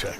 Check.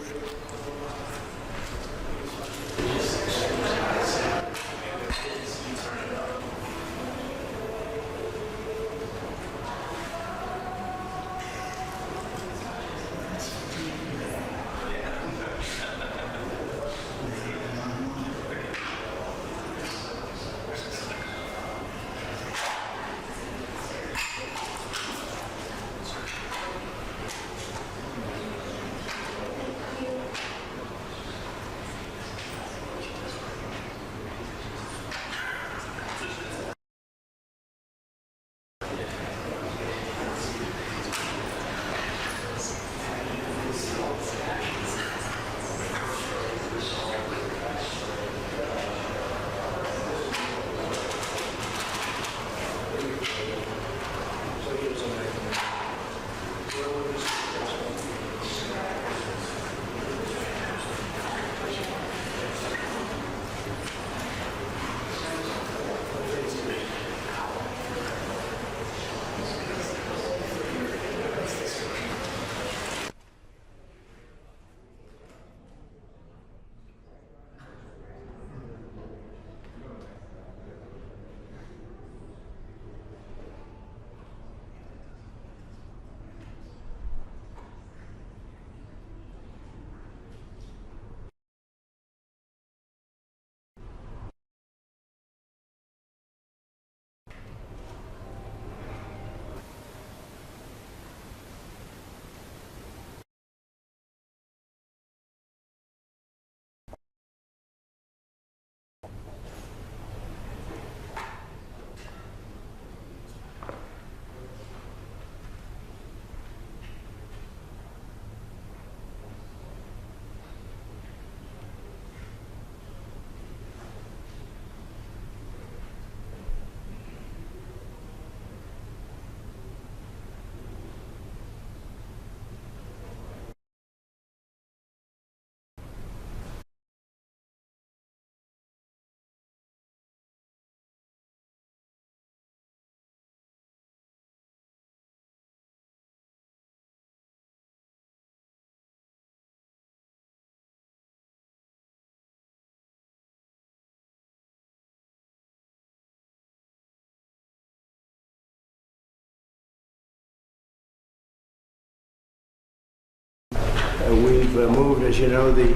We've moved, as you know, the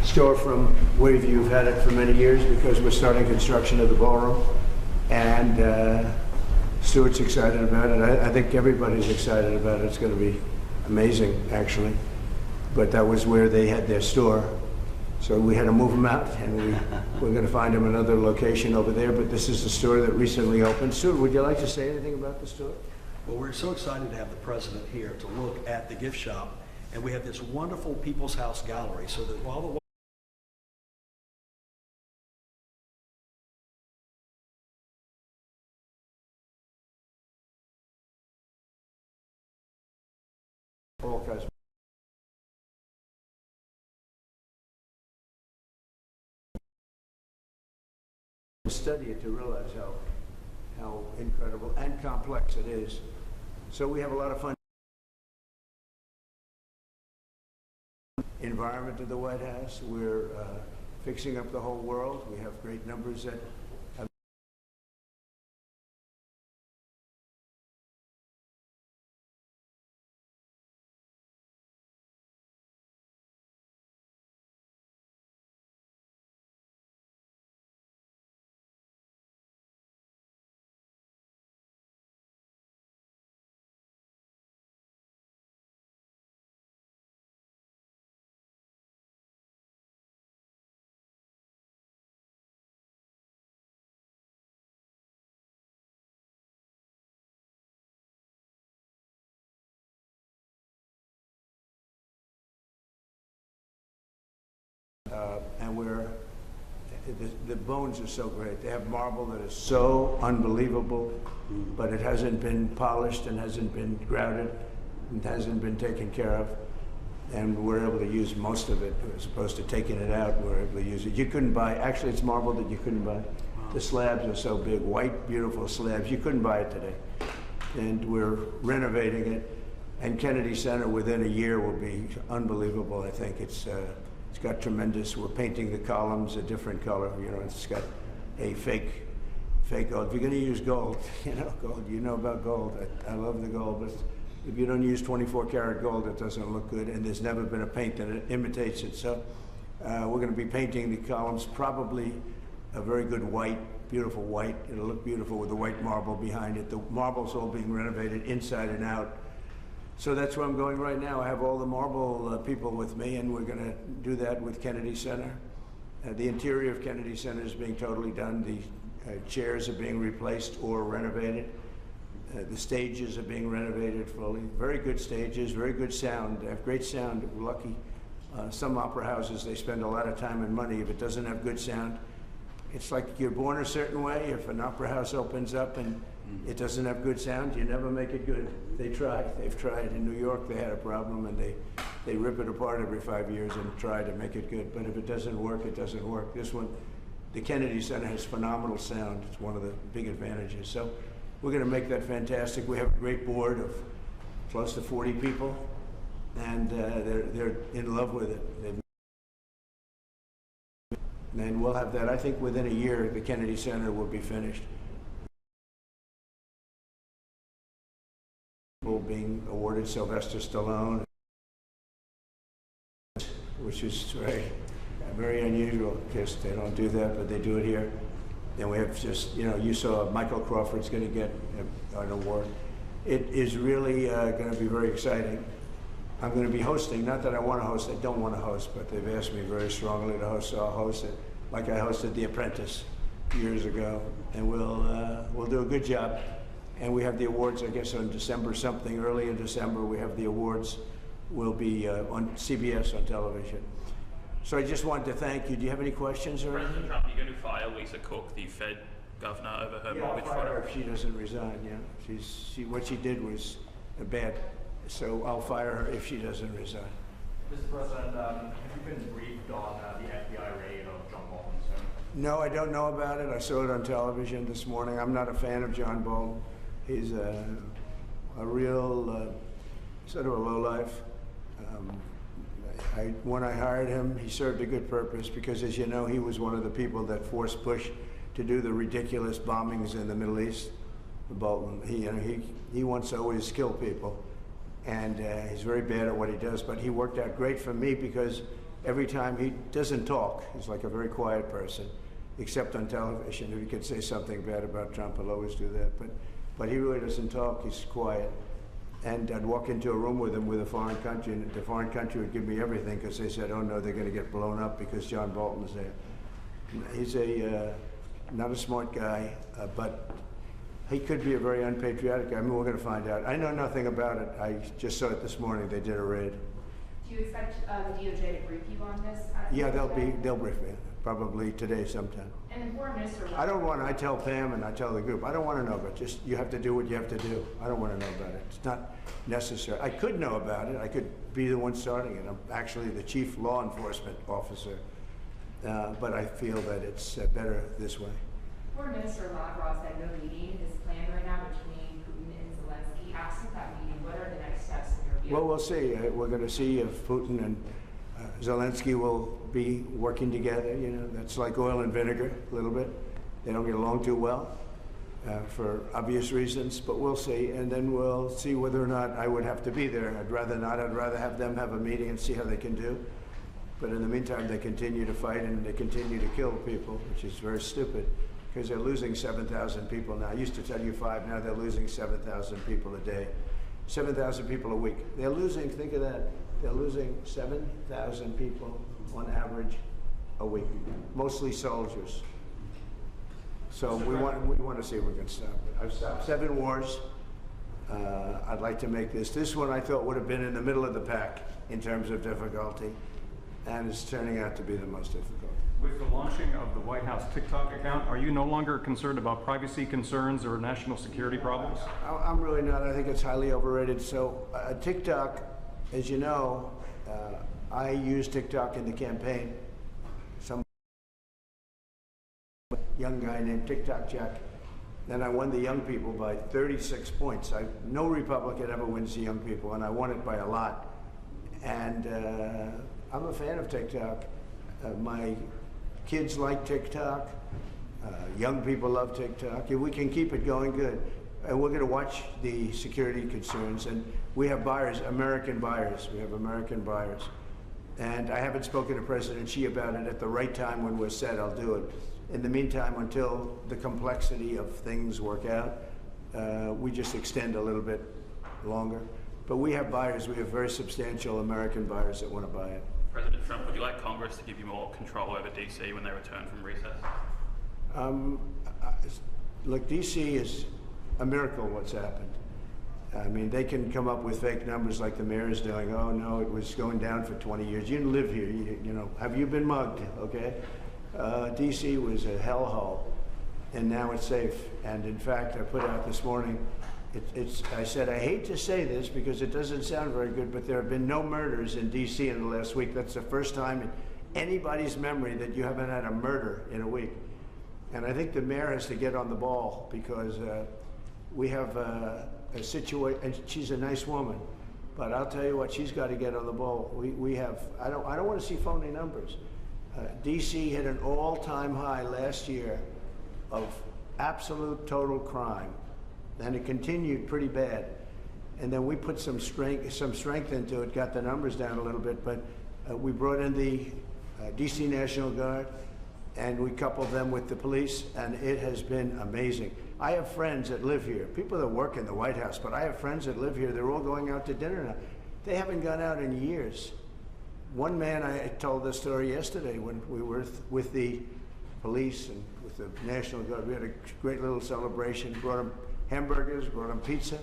store from Wayview. We've had it for many years because we're starting construction of the ballroom. And Stuart's excited about it. I think everybody's excited about it. It's going to be amazing, actually. But that was where they had their store. So we had to move them out, and we're going to find them another location over there. But this is the store that recently opened. Stuart, would you like to say anything about the store? Well, we're so excited to have the president here to look at the gift shop. And we have this wonderful People's House gallery, so that while the all kinds of study it to realize how incredible and complex it is. So we have a lot of fun. Environment of the White House. We're fixing up the whole world. We have great numbers that have and the bones are so great. They have marble that is so unbelievable, but it hasn't been polished and hasn't been grouted and hasn't been taken care of. And we're able to use most of it as opposed to taking it out. We're able to use it. You couldn't buy, actually it's marble that you couldn't buy. The slabs are so big, white, beautiful slabs. You couldn't buy it today. And we're renovating it. And Kennedy Center within a year will be unbelievable. I think it's got tremendous. We're painting the columns a different color. You know, it's got a fake gold. If you're going to use gold, gold. You know about gold. I love the gold, but if you don't use 24 karat gold, it doesn't look good. And there's never been a paint that imitates it. So we're going to be painting the columns probably a very good white, beautiful white. It'll look beautiful with the white marble behind it. The marble's all being renovated inside and out. So that's where I'm going right now. I have all the marble people with me, and we're going to do that with Kennedy Center. The interior of Kennedy Center is being totally done. The chairs are being replaced or renovated. The stages are being renovated fully. Very good stages, very good sound. They have great sound. We're lucky. Some opera houses, they spend a lot of time and money. If it doesn't have good sound, it's like you're born a certain way. If an opera house opens up and it doesn't have good sound, you never make it good. They try. They've tried. In New York, they had a problem, and they rip it apart every 5 years and try to make it good. But if it doesn't work, it doesn't work. This one, the Kennedy Center has phenomenal sound. It's one of the big advantages. So we're going to make that fantastic. We have a great board of close to 40 people, and they're in love with it. And we'll have that. I think within a year, the Kennedy Center will be finished. Being awarded Sylvester Stallone, which is very unusual because they don't do that, but they do it here. And we have just, you saw Michael Crawford's going to get an award. It is really going to be very exciting. I'm going to be hosting, not that I want to host, I don't want to host, but they've asked me very strongly to host, so I'll host it like I hosted The Apprentice years ago, and we'll do a good job. And we have the awards, I guess, on December something. Early in December, we have the awards. Will be on CBS on television. So I just wanted to thank you. Do you have any questions or anything? President Trump, you're going to fire Lisa Cook, the Fed governor, over her mortgage fraud? I'll fire her if she doesn't resign. Yeah, what she did was bad. So I'll fire her if she doesn't resign. Mr. President, have you been briefed on the FBI raid of John Bolton's home? No, I don't know about it. I saw it on television this morning. I'm not a fan of John Bolton. He's a real sort of a lowlife. When I hired him, he served a good purpose because, as you know, he was one of the people that forced Bush to do the ridiculous bombings in the Middle East. Bolton, he wants to always kill people, and he's very bad at what he does, but he worked out great for me because every time he doesn't talk, he's like a very quiet person, except on television. If he could say something bad about Trump, he'll always do that, but he really doesn't talk, he's quiet. And I'd walk into a room with him with a foreign country, and the foreign country would give me everything because they said, oh no, they're going to get blown up because John Bolton's there. He's not a smart guy, but he could be a very unpatriotic guy. I mean, we're going to find out. I know nothing about it. I just saw it this morning. They did a raid. Do you expect the DOJ to brief you on this? Yeah, they'll brief me, probably today sometime. And the foreign minister. I tell Pam and I tell the group, I don't want to know, but just you have to do what you have to do. I don't want to know about it. It's not necessary. I could know about it. I could be the one starting it. I'm actually the chief law enforcement officer, but I feel that it's better this way. Foreign Minister Lavrov said no meeting is planned right now between Putin and Zelensky. Absent that meeting, what are the next steps in your view? Well, we'll see. We're going to see if Putin and Zelensky will be working together. You know, that's like oil and vinegar a little bit. They don't get along too well for obvious reasons, but we'll see. And then we'll see whether or not I would have to be there. I'd rather not. I'd rather have them have a meeting and see how they can do. But in the meantime, they continue to fight and they continue to kill people, which is very stupid because they're losing 7,000 people now. I used to tell you 5, now they're losing 7,000 people a day. 7,000 people a week. They're losing, think of that, they're losing 7,000 people on average a week, mostly soldiers. So we want to see if we can stop it. I've stopped 7 wars. I'd like to make this one I thought would have been in the middle of the pack in terms of difficulty, and it's turning out to be the most difficult. With the launching of the White House TikTok account, are you no longer concerned about privacy concerns or national security problems? I'm really not. I think it's highly overrated. So TikTok, as you know, I used TikTok in the campaign. Some young guy named TikTok Jack. Then I won the young people by 36 points. No Republican ever wins the young people, and I won it by a lot. And I'm a fan of TikTok. My kids like TikTok. Young people love TikTok. If we can keep it going, good. And we're going to watch the security concerns. And we have buyers, American buyers. We have American buyers. And I haven't spoken to President Xi about it. At the right time when we're set, I'll do it. In the meantime, until the complexity of things work out, we just extend a little bit longer. But we have buyers. We have very substantial American buyers that want to buy it. President Trump, would you like Congress to give you more control over DC when they return from recess? Look, DC is a miracle what's happened. I mean, they can come up with fake numbers like the mayor is doing. Oh, no, it was going down for 20 years. You didn't live here. You know, have you been mugged, okay? DC was a hellhole, and now it's safe. And in fact, I put out this morning, I said, I hate to say this because it doesn't sound very good, but there have been no murders in D.C. in the last week. That's the first time in anybody's memory that you haven't had a murder in a week. And I think the mayor has to get on the ball because we have a situation, and she's a nice woman, but I'll tell you what, she's got to get on the ball. We have, I don't want to see phony numbers. D.C. hit an all-time high last year of absolute total crime. And it continued pretty bad. And then we put some strength into it, got the numbers down a little bit, but we brought in the DC National Guard, and we coupled them with the police, and it has been amazing. I have friends that live here, people that work in the White House, but I have friends that live here. They're all going out to dinner now. They haven't gone out in years. One man, I told this story yesterday when we were with the police and with the National Guard. We had a great little celebration, brought them hamburgers, brought them pizza,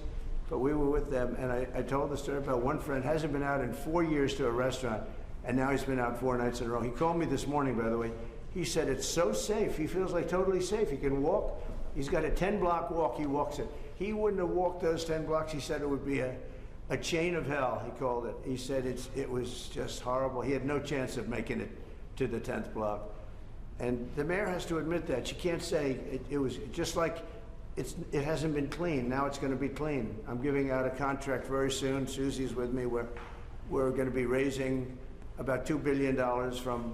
but we were with them, and I told the story about one friend hasn't been out in 4 years to a restaurant, and now he's been out 4 nights in a row. He called me this morning, by the way. He said it's so safe. He feels like totally safe. He can walk. He's got a 10-block walk. He walks it. He wouldn't have walked those 10 blocks. He said it would be a chain of hell, he called it. He said it was just horrible. He had no chance of making it to the 10th block. And the mayor has to admit that. She can't say it was just like it hasn't been clean. Now it's going to be clean. I'm giving out a contract very soon. Susie's with me. We're going to be raising about $2 billion from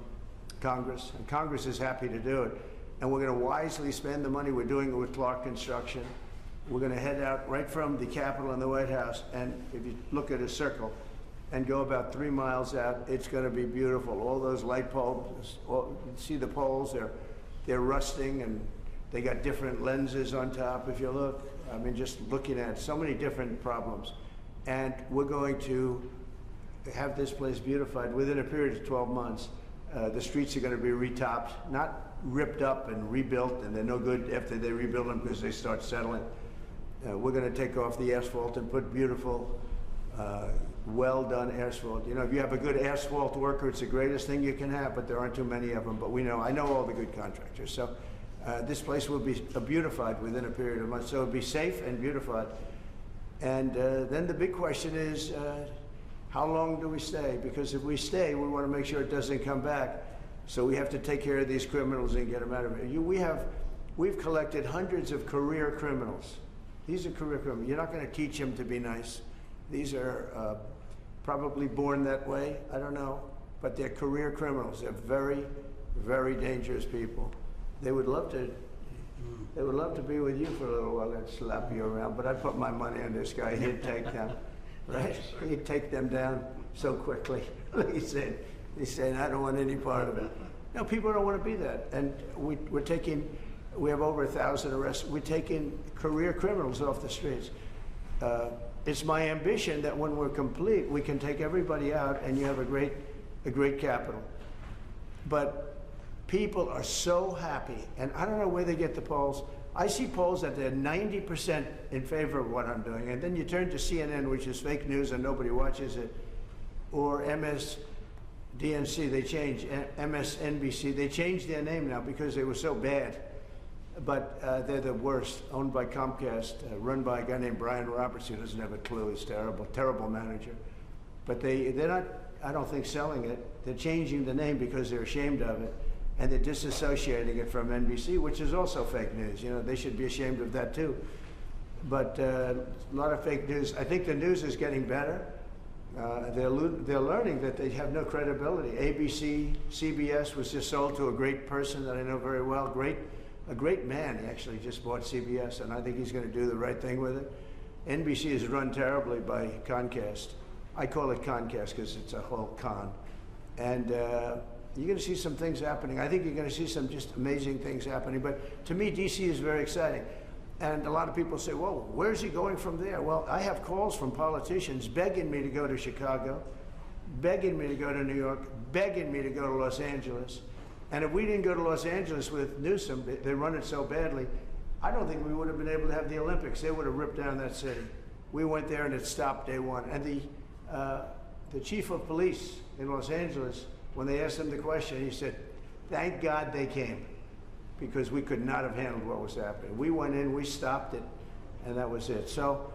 Congress, and Congress is happy to do it. And we're going to wisely spend the money. We're doing it with Clark Construction, We're going to head out right from the Capitol and the White House, and if you look at a circle and go about 3 miles out, it's going to be beautiful. All those light poles, you see the poles, they're rusting, and they got different lenses on top, if you look. I mean, just looking at so many different problems. And we're going to have this place beautified within a period of 12 months. The streets are going to be retopped, not ripped up and rebuilt, and they're no good after they rebuild them because they start settling. We're going to take off the asphalt and put beautiful, well-done asphalt. You know, if you have a good asphalt worker, it's the greatest thing you can have, but there aren't too many of them. But I know all the good contractors. So this place will be beautified within a period of months. So it'll be safe and beautified. And then the big question is, how long do we stay? Because if we stay, we want to make sure it doesn't come back. So we have to take care of these criminals and get them out of it. We've collected hundreds of career criminals. These are career criminals. You're not going to teach them to be nice. These are probably born that way. I don't know. But they're career criminals. They're very, very dangerous people. They would love to be with you for a little while and slap you around. But I'd put my money on this guy. He'd take them. Right? He'd take them down so quickly. He's saying, I don't want any part of it. No, people don't want to be that. And we have over 1,000 arrests. We're taking career criminals off the streets. It's my ambition that when we're complete, we can take everybody out and you have a great capital. But people are so happy, and I don't know where they get the polls. I see polls that they're 90% in favor of what I'm doing, and then you turn to CNN, which is fake news and nobody watches it, or MSDNC, they changed, MSNBC, they changed their name now because they were so bad. But they're the worst, owned by Comcast, run by a guy named Brian Roberts, who doesn't have a clue. He's terrible, terrible manager. But they're not, I don't think, selling it. They're changing the name because they're ashamed of it, and they're disassociating it from NBC, which is also fake news. You know, they should be ashamed of that too. But a lot of fake news. I think the news is getting better. They're learning that they have no credibility. ABC, CBS was just sold to a great person that I know very well, a great man. He actually just bought CBS, and I think he's going to do the right thing with it. NBC is run terribly by Comcast. I call it Comcast because it's a whole con. And you're going to see some things happening. I think you're going to see some just amazing things happening. But to me, DC is very exciting. And a lot of people say, well, where's he going from there? Well, I have calls from politicians begging me to go to Chicago, begging me to go to New York, begging me to go to Los Angeles. And if we didn't go to Los Angeles with Newsom, they run it so badly, I don't think we would have been able to have the Olympics. They would have ripped down that city. We went there and it stopped day one. And the chief of police in Los Angeles, when they asked him the question, he said, thank God they came, because we could not have handled what was happening. We went in, we stopped it, and that was it. So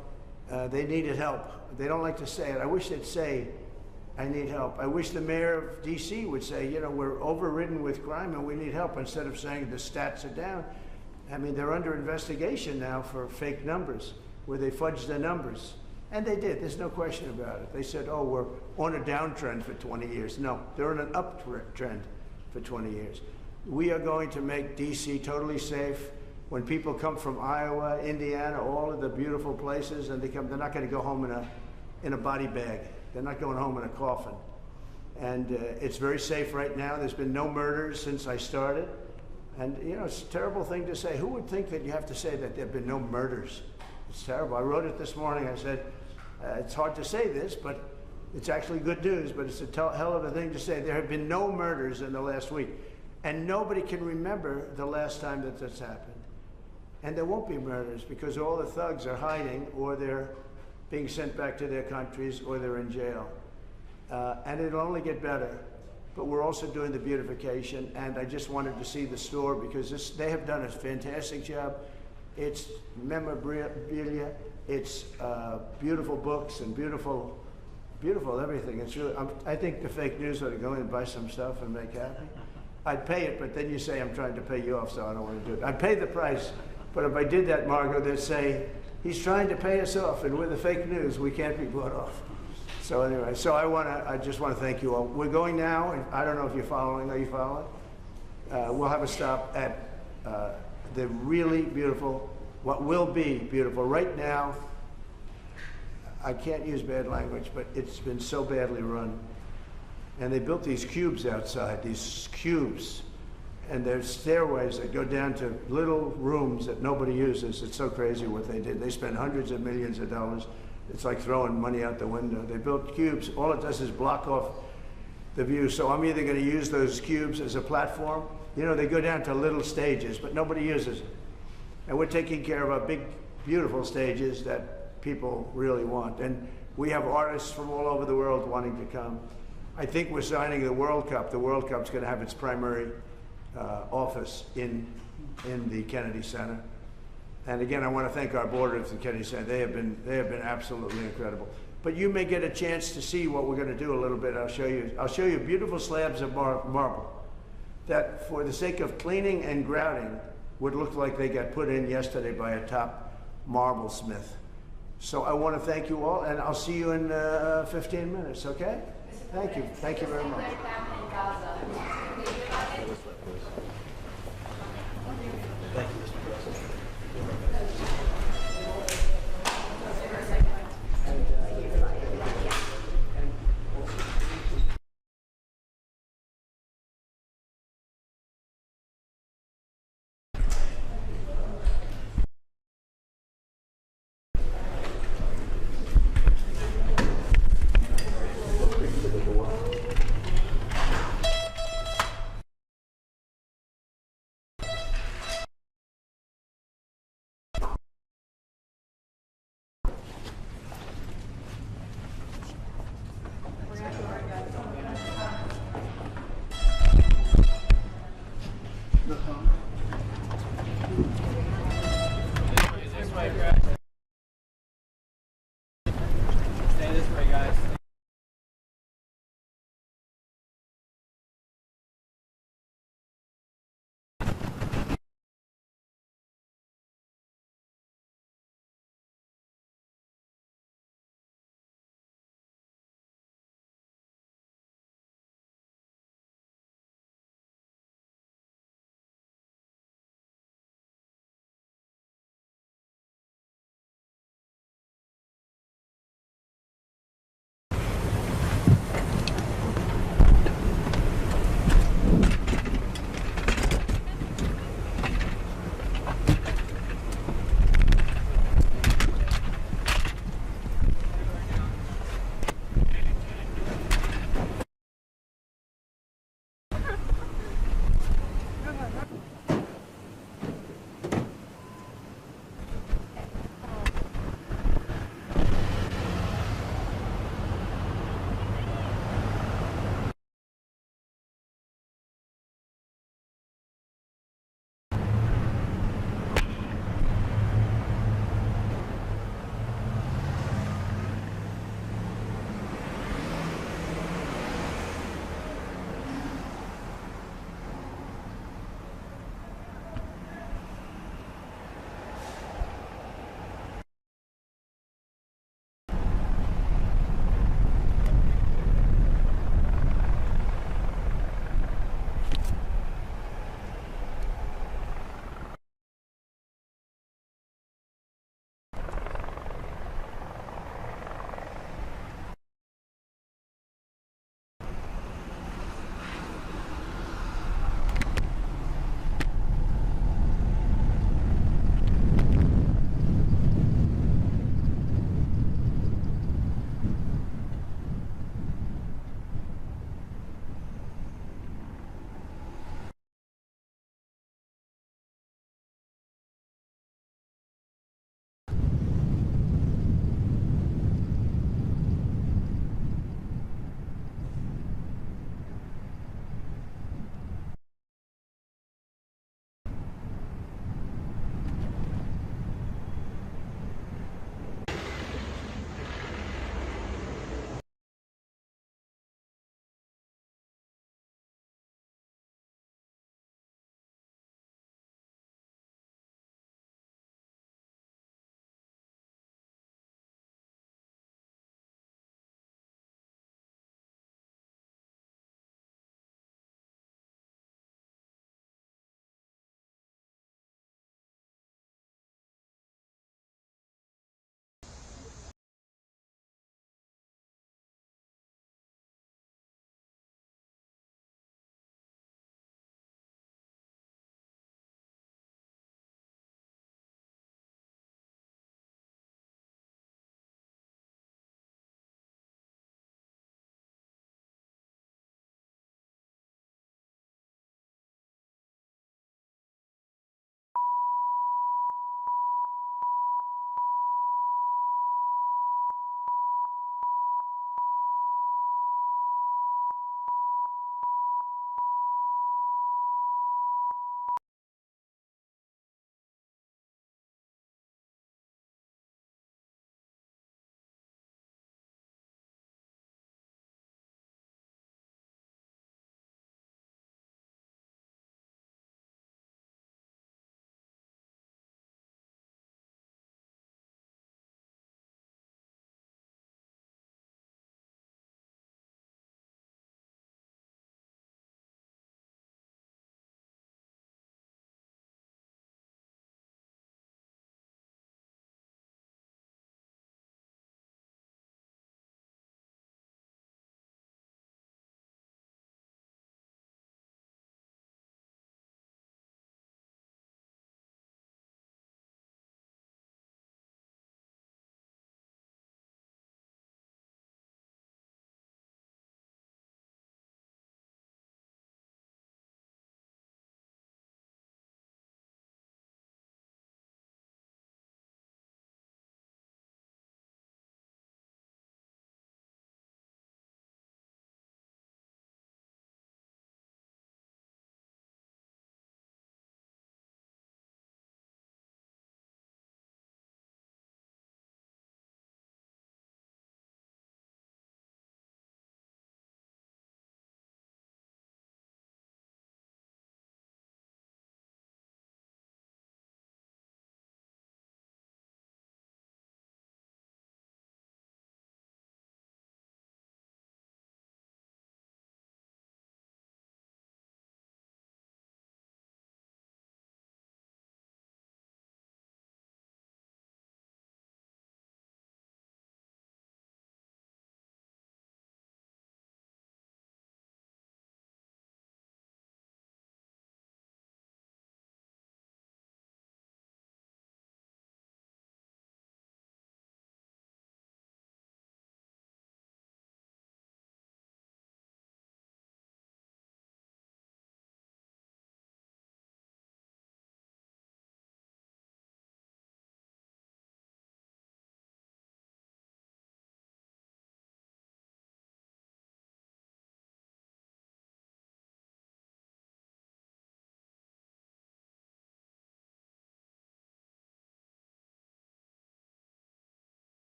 they needed help. They don't like to say it. I wish they'd say, I need help. I wish the mayor of DC would say, you know, we're overridden with crime and we need help, instead of saying the stats are down. I mean, they're under investigation now for fake numbers, where they fudged the numbers. And they did, there's no question about it. They said, oh, we're on a downtrend for 20 years. No, they're on an uptrend for 20 years. We are going to make DC totally safe. When people come from Iowa, Indiana, all of the beautiful places, and they're not going to go home in a body bag. They're not going home in a coffin. And it's very safe right now. There's been no murders since I started. And, you know, it's a terrible thing to say. Who would think that you have to say that there have been no murders? It's terrible. I wrote it this morning. I said, it's hard to say this, but it's actually good news, but it's a hell of a thing to say. There have been no murders in the last week. And nobody can remember the last time that this happened. And there won't be murders because all the thugs are hiding, or they're being sent back to their countries, or they're in jail. And it'll only get better. But we're also doing the beautification, and I just wanted to see the store because they have done a fantastic job. It's memorabilia, it's beautiful books and beautiful everything. It's really, I think the fake news ought to go in and buy some stuff and make happy. I'd pay it, but then you say I'm trying to pay you off, so I don't want to do it. I'd pay the price, but if I did that, Margot, they'd say, he's trying to pay us off, and with the fake news, we can't be bought off. So anyway, so I just want to thank you all. We're going now, and I don't know if you're following. Are you following? We'll have a stop at the really beautiful what will be beautiful. Right now, I can't use bad language, but it's been so badly run. And they built these cubes outside, these cubes. And there's stairways that go down to little rooms that nobody uses. It's so crazy what they did. They spent hundreds of millions of dollars. It's like throwing money out the window. They built cubes. All it does is block off the view. So I'm either going to use those cubes as a platform. You know, they go down to little stages, but nobody uses it. And we're taking care of our big, beautiful stages that people really want. And we have artists from all over the world wanting to come. I think we're signing the World Cup. The World Cup's going to have its primary office in the Kennedy Center. And again, I want to thank our board of the Kennedy Center. They have been absolutely incredible. But you may get a chance to see what we're going to do a little bit. I'll show you beautiful slabs of marble that, for the sake of cleaning and grouting, would look like they got put in yesterday by a top marble smith. So I want to thank you all, and I'll see you in 15 minutes, okay? Thank you very much.